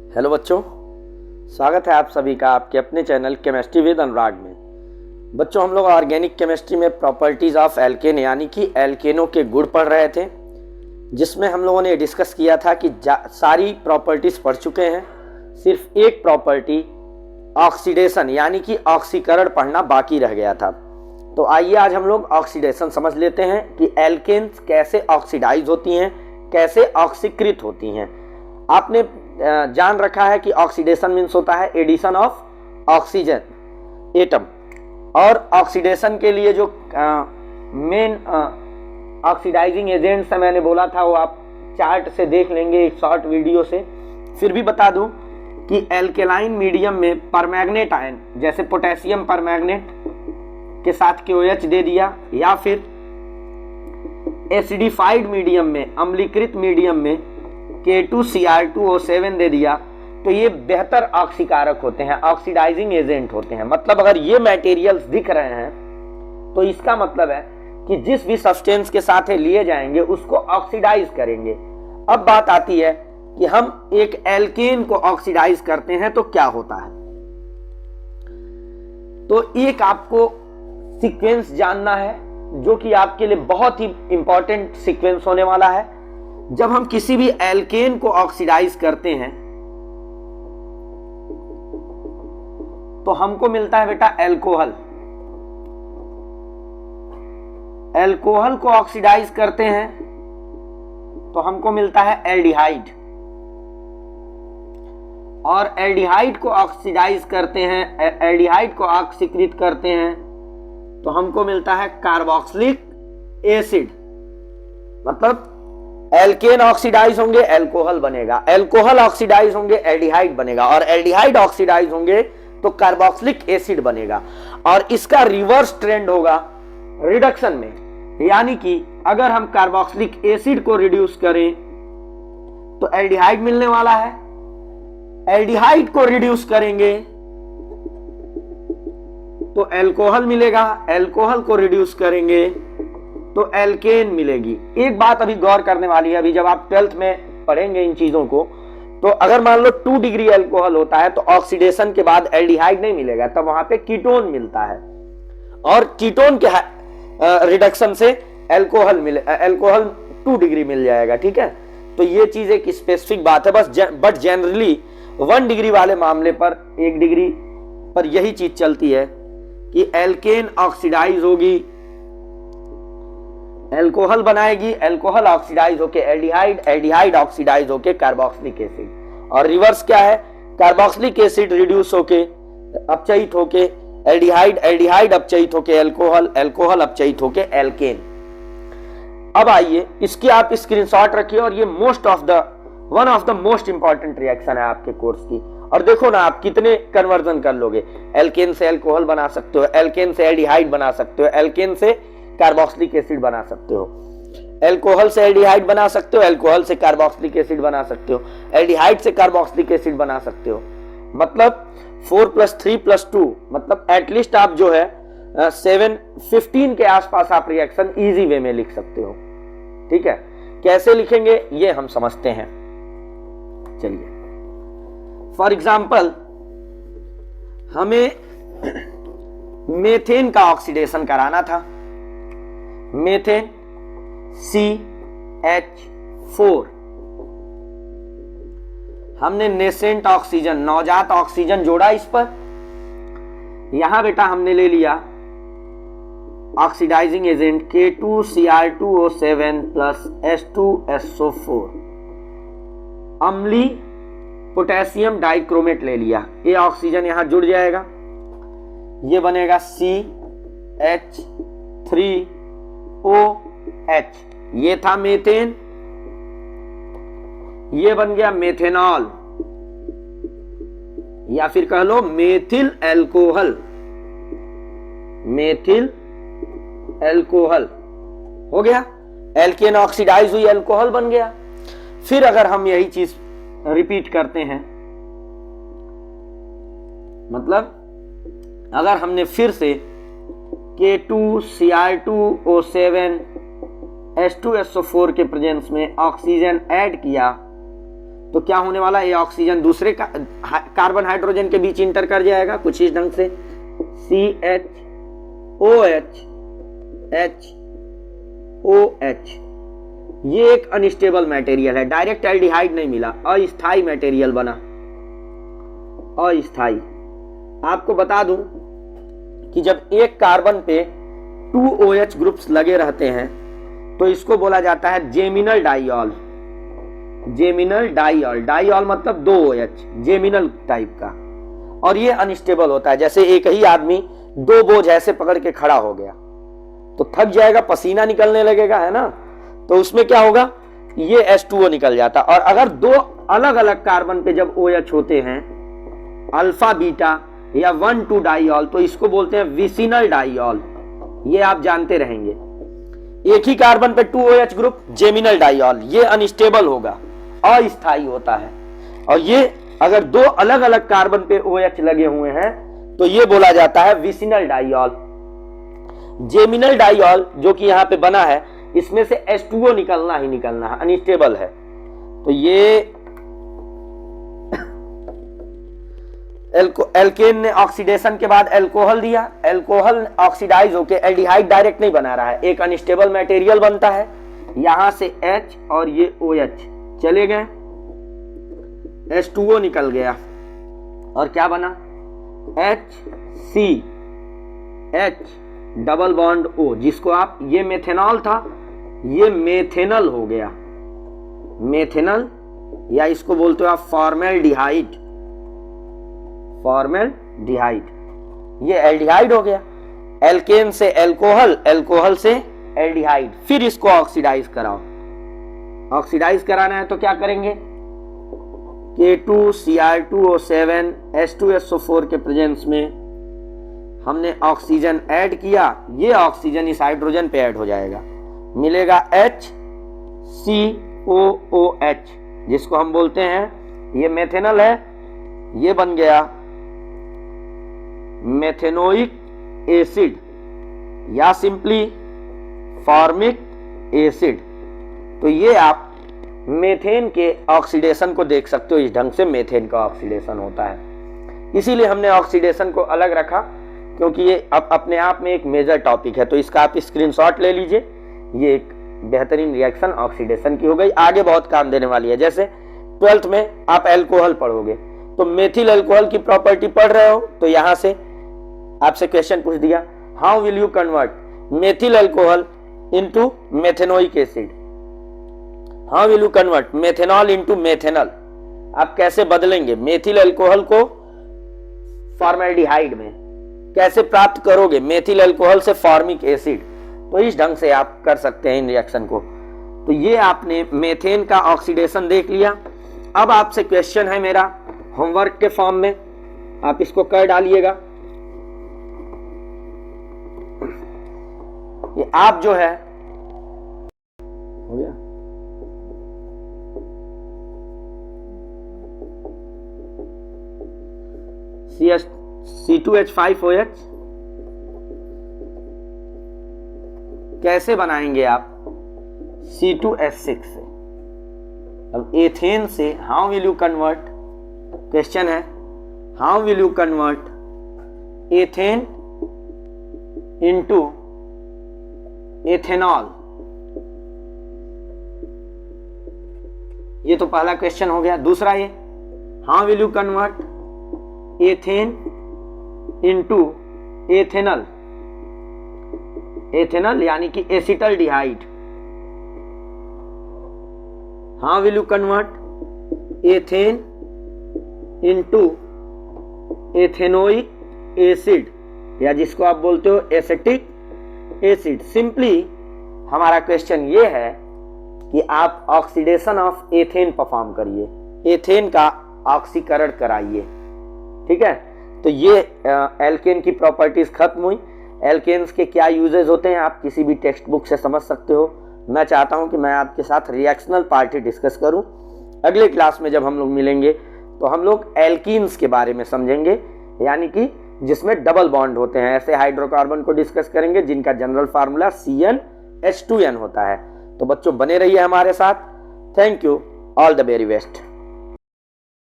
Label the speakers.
Speaker 1: Hello बच्चों, स्वागत है आप सभी का आपके अपने चैनल केमिस्ट्री विद अनुराग में। बच्चों, हम लोग ऑर्गेनिक केमिस्ट्री में प्रॉपर्टीज़ ऑफ एल्केन यानी कि एल्केनों के गुण पढ़ रहे थे, जिसमें हम लोगों ने डिस्कस किया था कि सारी प्रॉपर्टीज़ पढ़ चुके हैं। सिर्फ एक प्रॉपर्टी ऑक्सीडेशन यानी कि ऑक्सीकरण पढ़ना बाकी रह गया था। तो आइए आज हम लोग ऑक्सीडेशन समझ लेते हैं कि एल्केन्स कैसे ऑक्सीडाइज होती हैं, कैसे ऑक्सीकृत होती हैं। आपने जान रखा है कि ऑक्सीडेशन मीन्स होता है एडिशन ऑफ ऑक्सीजन एटम, और ऑक्सीडेशन के लिए जो मेन ऑक्सीडाइजिंग एजेंट्स है मैंने बोला था, वो आप चार्ट से देख लेंगे एक शॉर्ट वीडियो से। फिर भी बता दूं कि एल्केलाइन मीडियम में परमैग्नेट आयन जैसे पोटेशियम परमैग्नेट के साथ KOH दे दिया, या फिर एसिडिफाइड मीडियम में अम्लीकृत मीडियम में K2Cr2O7 दे दिया, तो ये बेहतर ऑक्सीकारक होते हैं, ऑक्सीडाइजिंग एजेंट होते हैं। मतलब अगर ये मटेरियल्स दिख रहे हैं तो इसका मतलब है कि जिस भी सब्सटेंस के साथ लिए जाएंगे उसको ऑक्सीडाइज करेंगे। अब बात आती है कि हम एक एल्केन को ऑक्सीडाइज करते हैं तो क्या होता है। तो एक आपको सीक्वेंस जानना है जो कि आपके लिए बहुत ही इंपॉर्टेंट सीक्वेंस होने वाला है। जब हम किसी भी एल्केन को ऑक्सीडाइज करते हैं तो हमको मिलता है बेटा एल्कोहल। एल्कोहल को ऑक्सीडाइज करते हैं तो हमको मिलता है एल्डिहाइड, और एल्डिहाइड को ऑक्सीडाइज करते हैं, एल्डिहाइड को ऑक्सीकृत करते हैं तो हमको मिलता है कार्बोक्सिलिक एसिड। मतलब एल्केन ऑक्सीडाइज होंगे एल्कोहल बनेगा, एल्कोहल ऑक्सीडाइज होंगे एल्डिहाइड बनेगा, और एल्डिहाइड ऑक्सीडाइज होंगे तो कार्बोक्सिलिक एसिड बनेगा। और इसका रिवर्स ट्रेंड होगा रिडक्शन में, यानी कि अगर हम कार्बोक्सिलिक एसिड को रिड्यूस करें तो एल्डिहाइड मिलने वाला है, एल्डिहाइड को रिड्यूस करेंगे तो एल्कोहल मिलेगा, एल्कोहल को रिड्यूस करेंगे तो एल्केन मिलेगी। एक बात अभी गौर करने वाली है, अभी जब आप 12th में पढ़ेंगे इन चीजों को, तो अगर मान लो 2 डिग्री एल्कोहल होता है तो ऑक्सीडेशन के बाद एल्डिहाइड नहीं मिलेगा, तब वहां पे कीटोन मिलता है, और कीटोन के रिडक्शन से एल्कोहल 2 डिग्री मिल जाएगा। ठीक है, तो ये चीज एक स्पेसिफिक बात है बस, बट जनरली 1 डिग्री वाले मामले पर 1 डिग्री पर यही चीज चलती है कि एल्केन ऑक्सीडाइज होगी, एल्कोहल बनाएगी, एल्कोहल ऑक्सीडाइज होके एल्डिहाइड, एल्डिहाइड ऑक्सीडाइज होके कार्बोक्सिलिक एसिड, और रिवर्स क्या है, कार्बोक्सिलिक एसिड रिड्यूस होके अपचयित होके एल्डिहाइड, एल्डिहाइड अपचयित होके एल्कोहल, एल्कोहल अपचयित होके एल्केन। अब आइए इसकी आप स्क्रीनशॉट रखिए, और ये one of the most important reaction है आपके कोर्स की। और देखो ना आप कितने कन्वर्जन कर लोगे, एल्केन से एल्कोहल बना सकते हो, एल्केन से एल्डिहाइड बना सकते हो, एल्केन से कार्बोक्सिलिक एसिड बना सकते हो, एल्कोहल से एल्डिहाइड बना सकते हो, एल्कोहल से कार्बोक्सिलिक एसिड बना सकते हो, एल्डिहाइड से कार्बोक्सिलिक एसिड बना सकते हो। मतलब 4 + 3 + 2, मतलब एटलीस्ट आप जो है 15 के आसपास आप रिएक्शन इजी वे में लिख सकते हो। ठीक है, कैसे लिखेंगे ये हम समझते हैं। चलिए, फॉर एग्जाम्पल हमें मेथेन का ऑक्सीडेशन कराना था, मेथेन CH4। हमने नेसेंट ऑक्सीजन, नवजात ऑक्सीजन जोड़ा इस पर। यहां बेटा हमने ले लिया ऑक्सीडाइजिंग एजेंट K2Cr2O7 + H2SO4, अम्ली पोटेशियम डाइक्रोमेट ले लिया, ये ऑक्सीजन यहां जुड़ जाएगा, ये बनेगा CH3OH, ये था मेथेन, ये बन गया मेथेनॉल, या फिर कह लो मेथिल एल्कोहल। मेथिल एल्कोहल हो गया, एल्केन ऑक्सीडाइज हुई, एल्कोहल बन गया। फिर अगर हम यही चीज रिपीट करते हैं, मतलब अगर हमने फिर से K2Cr2O7 H2SO4 के प्रेजेंस में ऑक्सीजन ऐड किया तो क्या होने वाला, ये ऑक्सीजन दूसरे कार्बन हाइड्रोजन के बीच इंटर कर जाएगा कुछ इस ढंग से, CHOH HOH। ये एक अनस्टेबल मटेरियल है, डायरेक्ट एल्डिहाइड नहीं मिला, अस्थाई मटेरियल बना, अस्थाई। आपको बता दूं कि जब एक कार्बन पे 2 OH ग्रुप्स लगे रहते हैं तो इसको बोला जाता है geminal diol. Geminal diol, diol मतलब 2 OH, जेमिनल टाइप का। और ये अनस्टेबल होता है, जैसे एक ही आदमी 2 बोझ ऐसे पकड़ के खड़ा हो गया तो थक जाएगा, पसीना निकलने लगेगा, है ना। तो उसमें क्या होगा, ये H2O निकल जाता। और अगर 2 अलग अलग कार्बन पे जब OH होते हैं, अल्फा बीटा या 1,2 डाइऑल, तो इसको बोलते हैं विसिनल डाइऑल। ये आप जानते रहेंगे। एक ही कार्बन पे 2 OH ग्रुप, जेमिनल डाइऑल, ये अनस्टेबल होगा, अस्थाई होता है। और ये अगर 2 अलग अलग कार्बन पे OH लगे हुए हैं तो ये बोला जाता है विसिनल डाइऑल। जेमिनल डाइऑल जो कि यहां पे बना है, इसमें से H2O निकलना ही निकलना है, अनस्टेबल है। तो ये एल्केन ने ऑक्सीडेशन के बाद एल्कोहल दिया, एल्कोहल ऑक्सीडाइज होके एल्डिहाइड डायरेक्ट नहीं बना रहा है, एक अनस्टेबल मटेरियल बनता है। यहां से H और ये OH चले गए, H2O निकल गया और क्या बना, HCH डबल बॉन्ड O, जिसको आप, ये मेथेनॉल था, ये मेथेनल हो गया, मेथेनल, या इसको बोलते हो आप फॉर्मेल्डिहाइड, फॉर्मेल्डिहाइड। ये एल्डिहाइड हो गया। एल्केन से एल्कोहल, एल्कोहल से एल्डिहाइड, फिर इसको ऑक्सीडाइज कराओ। ऑक्सीडाइज कराना है तो क्या करेंगे, K2Cr2O7 H2SO4 के प्रेजेंस में हमने ऑक्सीजन ऐड किया, ये ऑक्सीजन इस हाइड्रोजन पे ऐड हो जाएगा, मिलेगा HCOOH, जिसको हम बोलते हैं, ये मेथेनल है, ये बन गया मेथेनोइक एसिड या सिंपली फॉर्मिक एसिड। तो ये आप मेथेन के ऑक्सीडेशन को देख सकते हो, इस ढंग से मेथेन का ऑक्सीडेशन होता है। इसीलिए हमने ऑक्सीडेशन को अलग रखा, क्योंकि ये अपने आप में एक मेजर टॉपिक है। तो इसका आप स्क्रीनशॉट ले लीजिए। ये एक बेहतरीन रिएक्शन ऑक्सीडेशन की हो गई, आगे बहुत काम देने वाली है। जैसे 12th में आप अल्कोहल पढ़ोगे तो मेथिल अल्कोहल की प्रॉपर्टी पढ़ रहे हो, तो यहां से आपसे क्वेश्चन पूछ दिया, how will you convert methyl alcohol into methanoic acid, how will you convert methanol into methanal. आप कैसे बदलेंगे मेथिल अल्कोहल को फॉर्मेल्डिहाइड में, कैसे प्राप्त करोगे मेथिल अल्कोहल से फॉर्मिक एसिड। तो इस ढंग से आप कर सकते हैं इन रिएक्शन को। तो ये आपने मेथेन का ऑक्सीडेशन देख लिया। अब आपसे क्वेश्चन है मेरा होमवर्क के फॉर्म में, आप इसको कर डालिएगा। ये आप जो है, हो गया, C2H5OH कैसे बनाएंगे आप C2H6 से। अब एथेन से how will you convert, question है how will you convert ethane into ethanol. ये तो पहला क्वेश्चन हो गया। दूसरा ये how will you convert ethane into ethanal, ethanal यानी कि acetaldehyde. How will you convert ethane into ethanoic acid, या जिसको आप बोलते हो एसिटिक एसिड। सिंपली हमारा क्वेश्चन ये है कि आप ऑक्सीडेशन ऑफ एथेन परफॉर्म करिए, एथेन का ऑक्सीकरण कराइए। ठीक है, तो ये एल्केन की प्रॉपर्टीज खत्म हुई। एल्केन्स के क्या यूजेस होते हैं आप किसी भी टेक्स्ट बुक से समझ सकते हो। मैं चाहता हूं कि मैं आपके साथ रिएक्शनल पार्टी डिस्कस करूं। अगले क्लास में जब हम लोग मिलेंगे तो हम लोग एल्कीन्स के बारे में समझेंगे, यानी कि जिसमें डबल बॉन्ड होते हैं। ऐसे हाइड्रोकार्बन को डिस्कस करेंगे जिनका जनरल फार्मूला CnH2n होता है। तो बच्चों बने रहिए हमारे साथ। Thank you, all the very best.